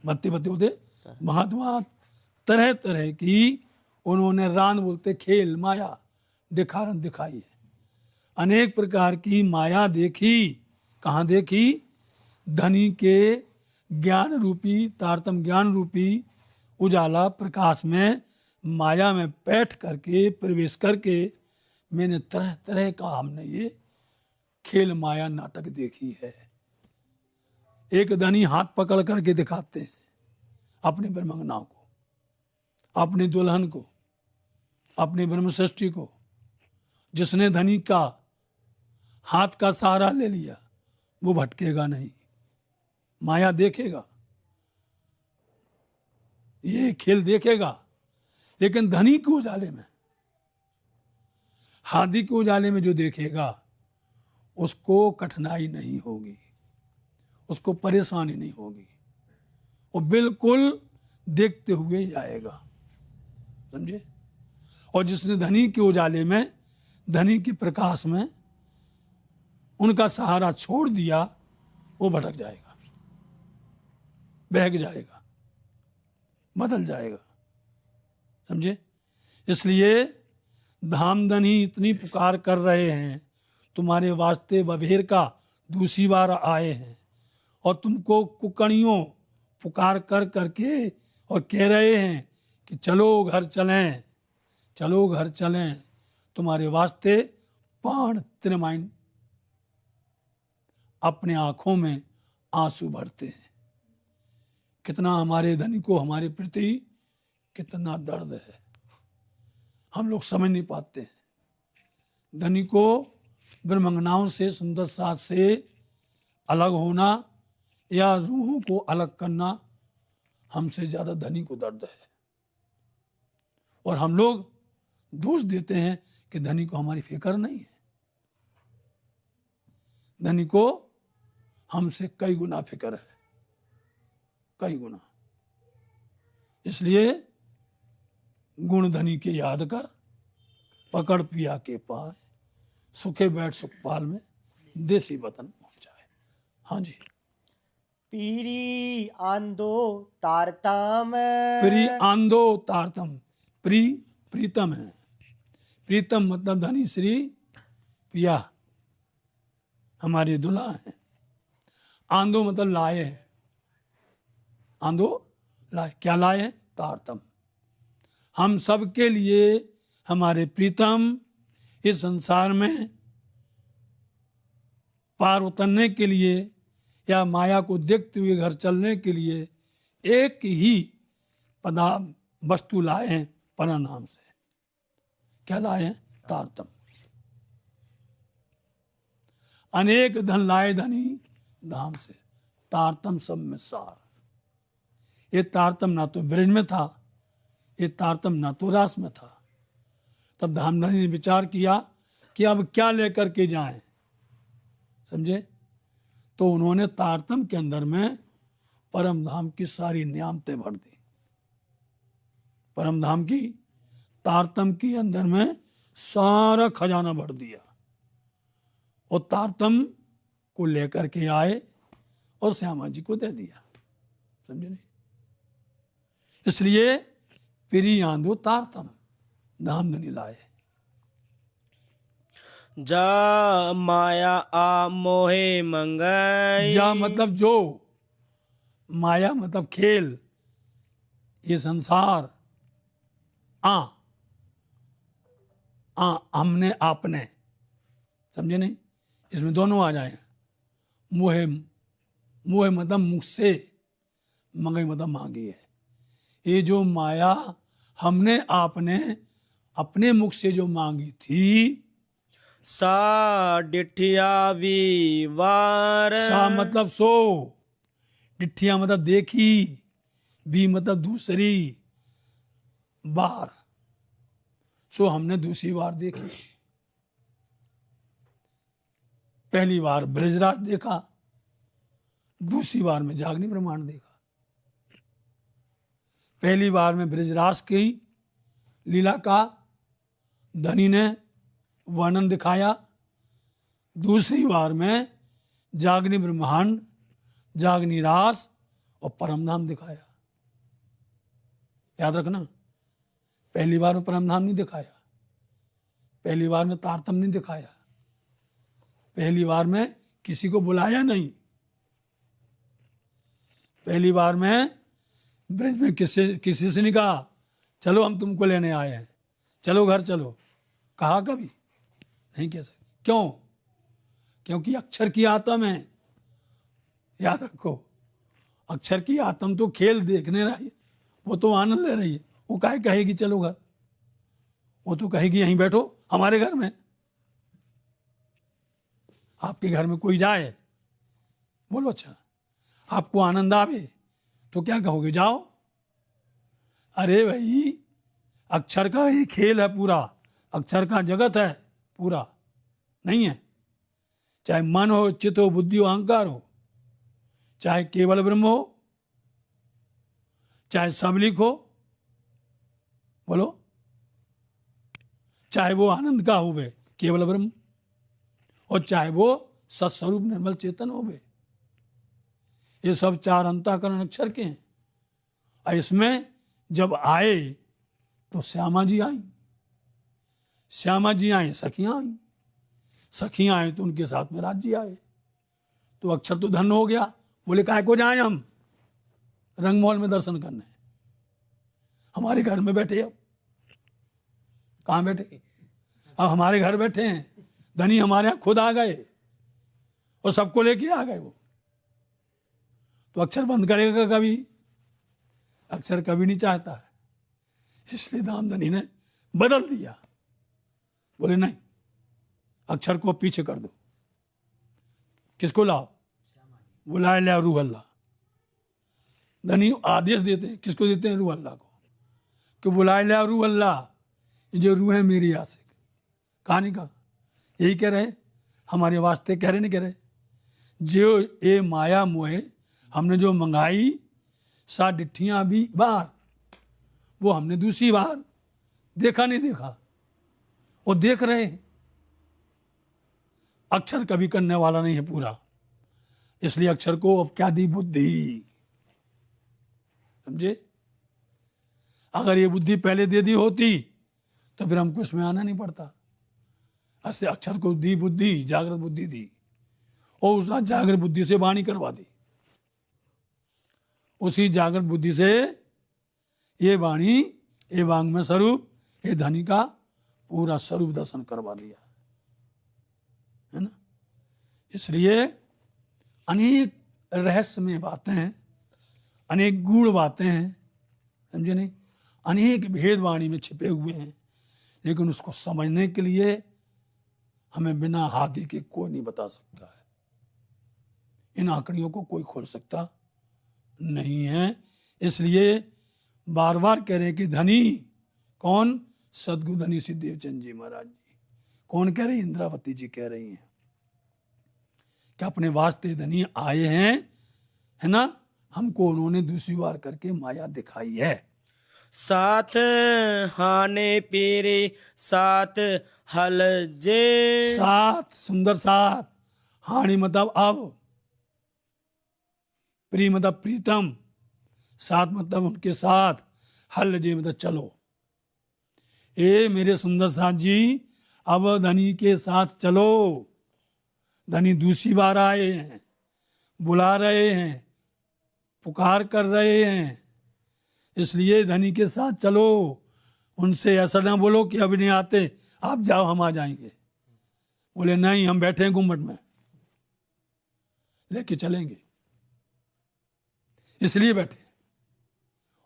भत्ती भत्ती होते महात महात, तरह तरह की उन्होंने रान बोलते खेल माया दिखारन दिखाई है। अनेक प्रकार की माया देखी। कहाँ देखी? धनी के ज्ञान रूपी, तारतम ज्ञान रूपी उजाला प्रकाश में, माया में बैठ करके, प्रवेश करके मैंने तरह तरह का हमने ये खेल माया नाटक देखी है। एक धनी हाथ पकड़ करके दिखाते हैं अपने ब्रह्मंगना को, अपने दुल्हन को, अपने ब्रह्मसृष्टि को। जिसने धनी का हाथ का सहारा ले लिया वो भटकेगा नहीं, माया देखेगा, ये खेल देखेगा। लेकिन धनी के उजाले में, हाथी के उजाले में जो देखेगा उसको कठिनाई नहीं होगी, उसको परेशानी नहीं होगी, वो बिल्कुल देखते हुए जाएगा। समझे? और जिसने धनी के उजाले में, धनी के प्रकाश में उनका सहारा छोड़ दिया वो भटक जाएगा, बहक जाएगा, बदल जाएगा। समझे? इसलिए धामधनी इतनी पुकार कर रहे हैं, तुम्हारे वास्ते बबेर का दूसरी बार आए हैं और तुमको कुकड़ियों पुकार कर करके और कह रहे हैं कि चलो घर चलें, चलो घर चलें। तुम्हारे वास्ते पाण त्रिमाइन अपने आंखों में आंसू भरते हैं। कितना हमारे धनी को हमारे प्रति कितना दर्द है, हम लोग समझ नहीं पाते हैं। धनी को ब्रह्मंगनाओं से, सुंदर साथ से अलग होना या रूहों को अलग करना हमसे ज्यादा धनी को दर्द है। और हम लोग दोष देते हैं कि धनी को हमारी फिक्र नहीं है। धनी को हमसे कई गुना फिक्र है, कई गुना। इसलिए गुण धनी के याद कर, पकड़ पिया के पाए, सुखे बैठ सुखपाल में, देसी वतन पहुंचाए। हाँ जी।
पीरी आंदो तारतम
प्री आंदो तारतम, प्री प्रीतम है। प्रीतम मतलब धनी श्री पिया, हमारे दुल्हा है। आंदो मतलब लाए है, आंदो लाए, क्या लाए हैं? तारतम। हम सब के लिए हमारे प्रीतम इस संसार में पार उतरने के लिए या माया को देखते हुए घर चलने के लिए एक ही पदार्थ वस्तु लाए हैं परम नाम से। क्या लाए हैं? तारतम। अनेक धन लाए धनी धाम से, तारतम सब में सार। ये तारतम ना तो ब्रज में था, ये तारतम ना तो रास में था। तब धामधनी ने विचार किया कि अब क्या लेकर के जाएं। समझे? तो उन्होंने तारतम के अंदर में परम धाम की सारी नियामतें भर दी। परम धाम की, तारतम की अंदर में सारा खजाना भर दिया और तारतम को लेकर के आए और श्यामा जी को दे दिया। समझे नहीं? इसलिए पिरी आंदो तारतम, धामधनी लाए।
जा माया आ मोहे मंगई।
जा मतलब जो, माया मतलब खेल, ये संसार। आ हमने आपने, समझे नहीं? इसमें दोनों आ जाए। मोहे, मोहे मतलब मुझसे, मंगई मतलब मांगी है। ये जो माया हमने आपने अपने मुख से जो मांगी थी,
सा डिठिया वीवार।
सा मतलब सो, डिठिया मतलब देखी, भी मतलब दूसरी, बार, सो हमने दूसरी बार देखी। पहली बार ब्रजराज देखा, दूसरी बार में जागनी ब्रह्मांड देखा। पहली बार में ब्रजराज की लीला का धनी ने वर्णन दिखाया, दूसरी बार में जागनी ब्रह्मांड, जागनी रास और परमधाम दिखाया। याद रखना, पहली बार में परमधाम नहीं दिखाया, पहली बार में तारतम्य नहीं दिखाया, पहली बार में किसी को बुलाया नहीं, पहली बार में ब्रज में किसी से नहीं कहा चलो हम तुमको लेने आए हैं, चलो घर चलो, कहा कभी नहीं कह सकते। क्यों? क्योंकि अक्षर की आत्म है। याद रखो, अक्षर की आत्म तो खेल देखने रही है, वो तो आनंद ले रही है। वो काहे कहेगी चलो घर, वो तो कहेगी यहीं बैठो हमारे घर में। आपके घर में कोई जाए, बोलो अच्छा आपको आनंद आवे तो क्या कहोगे, जाओ। अरे भाई, अक्षर का ही खेल है पूरा, अक्षर का जगत है पूरा, नहीं है? चाहे मन हो, चित्त हो, बुद्धि हो, अहंकार हो, चाहे केवल ब्रह्म हो, चाहे सबलिक हो, बोलो, चाहे वो आनंद का हो वे केवल ब्रह्म, और चाहे वो सत्स्वरूप निर्मल चेतन हो वे। ये सब चार अंतःकरण अक्षर के हैं। और इसमें जब आए तो श्यामा जी आई, श्यामा जी आए, सखियां आई, सखियां आए तो उनके साथ में राज जी आए। तो अक्षर तो धन्य हो गया। बोले काहे को जाए हम रंगमहल में दर्शन करने, हमारे घर में बैठे। अब कहाँ बैठे? अब हमारे घर बैठे हैं, धनी हमारे यहाँ खुद आ गए और सबको लेके आ गए। वो तो अक्षर बंद करेगा कभी? अक्षर कभी नहीं चाहता है। इसलिए दामधनी ने बदल दिया, बोले नहीं, अक्षर को पीछे कर दो। किसको लाओ? बुलाए ले रूह अल्लाह। धनी आदेश देते हैं, किसको देते हैं? रूह अल्लाह को, कि बुलाए ले रूह अल्लाह, ये जो रूह है मेरी आशिक। कहानी का यही कह रहे, हमारे वास्ते कह रहे नहीं कह रहे। जो ये माया मोहे हमने जो मंगाई, सा डिठियां भी बार, वो हमने दूसरी बार देखा नहीं देखा, वो देख रहे हैं। अक्षर कभी करने वाला नहीं है पूरा, इसलिए अक्षर को अब क्या दी? बुद्धि। समझे? अगर ये बुद्धि पहले दे दी होती तो फिर हमको इसमें आना नहीं पड़ता। ऐसे अक्षर को दी बुद्धि, जागृत बुद्धि दी, और उस जागृत बुद्धि से वाणी करवा दी। उसी जागृत बुद्धि से ये वाणी, ये वांग में स्वरूप, ये धनी का पूरा स्वरूप दर्शन करवा दिया, है ना? इसलिए अनेक रहस्यमय बातें हैं, अनेक गूढ़ बातें हैं, समझे नहीं? अनेक भेद वाणी में छिपे हुए हैं, लेकिन उसको समझने के लिए हमें बिना हाथी के कोई नहीं बता सकता है। इन आंकड़ियों को कोई खोल सकता नहीं है। इसलिए बार बार कह रहे कि धनी कौन? सदगुरु धनी सिद्धदेव चंद जी महाराज जी। कौन कह रही? इंद्रावती जी कह रही हैं कि अपने वास्ते धनी आए हैं, है ना? हमको उन्होंने दूसरी बार करके माया दिखाई है।
साथ हाने पीरे साथ हल जे।
साथ, सुंदर साथ। हानि मतलब अब, प्रिय मतलब प्रीतम, साथ मतलब उनके साथ, हल जे मतलब चलो। ए मेरे सुंदर साथ जी, अब धनी के साथ चलो। धनी दूसरी बार आए हैं, बुला रहे हैं, पुकार कर रहे हैं, इसलिए धनी के साथ चलो। उनसे ऐसा ना बोलो कि अभी नहीं आते, आप जाओ हम आ जाएंगे। बोले नहीं, हम बैठे हैं गुम्बद में, लेके चलेंगे, इसलिए बैठे।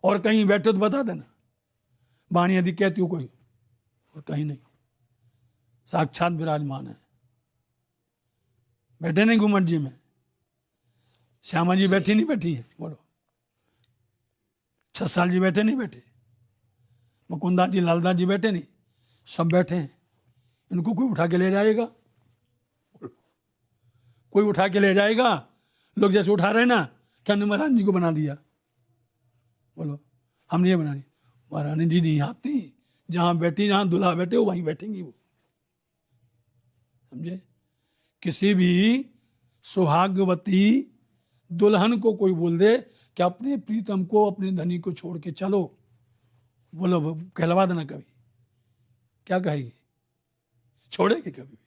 और कहीं बैठे तो बता देना, वाणी यदि कहती हो कोई, और कहीं नहीं, साक्षात विराजमान है। बैठे नहीं गुम्बद जी में? श्यामा जी बैठी नहीं बैठी है? बोलो। 6 साल जी बैठे नहीं बैठे? मुकुंदा जी, लालदास जी बैठे नहीं, सब बैठे हैं। इनको कोई उठा के ले जाएगा? कोई उठा के ले जाएगा? लोग जैसे उठा रहे ना, क्या हमने महारानी जी को बना दिया? बोलो, हमने ये बना दिया। महारानी जी नहीं आती, जहां बैठी, जहां दुल्हा बैठे हो वहीं बैठेंगी वो। समझे? किसी भी सुहागवती दुल्हन को कोई बोल दे कि अपने प्रीतम को, अपने धनी को छोड़ के चलो, बोलो कहलवा देना कभी, क्या कहेगी? छोड़ेगी कभी?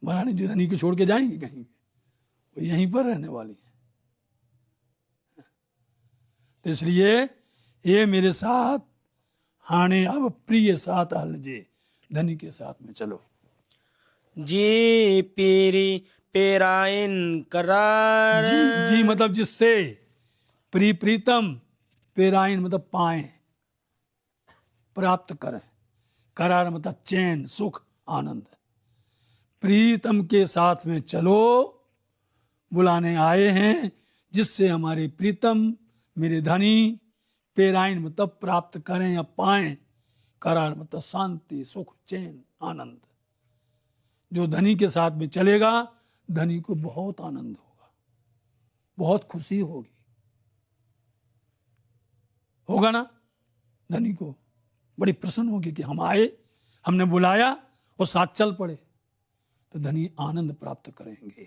महारानी जी धनी को छोड़ के जाएंगी कहीं? वो यहीं पर रहने वाली है। तो इसलिए ये मेरे साथ हाणे अब प्रिय साथ हलजे, धनी के साथ में चलो।
जी पीरी पेराइन करार।
जी जी मतलब जिससे, प्रीतम, पेराइन मतलब पाए, प्राप्त करें, करार मतलब चैन, सुख, आनंद। प्रीतम के साथ में चलो, बुलाने आए हैं, जिससे हमारे प्रीतम, मेरे धनी, पेराइन मतलब प्राप्त करें या पाएं, करार मतलब शांति, सुख, चैन, आनंद। जो धनी के साथ में चलेगा, धनी को बहुत आनंद होगा, बहुत खुशी होगी, होगा ना? धनी को बड़ी प्रसन्न होगी कि हम आए, हमने बुलाया और साथ चल पड़े, तो धनी आनंद प्राप्त करेंगे।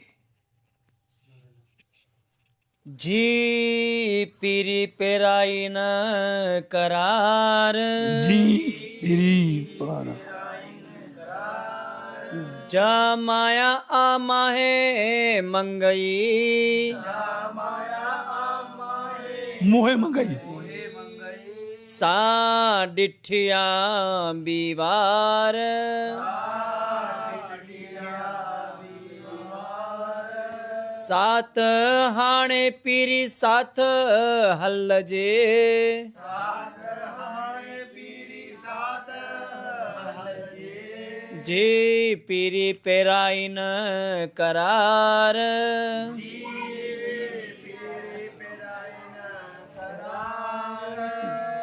जी पीरी पेराइन करार।
जी पीरी पर
जा माया आमाहे मंगई।
मोहे मंगई,
सा डिठिया बीवार। सात हाणे पीरी साथ हलजे। जी पीरी पेराइन करार।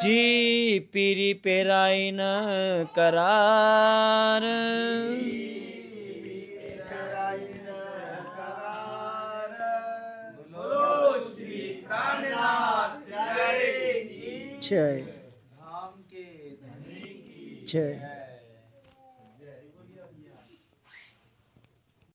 जी पीरी पेराइन करार।
जय जय।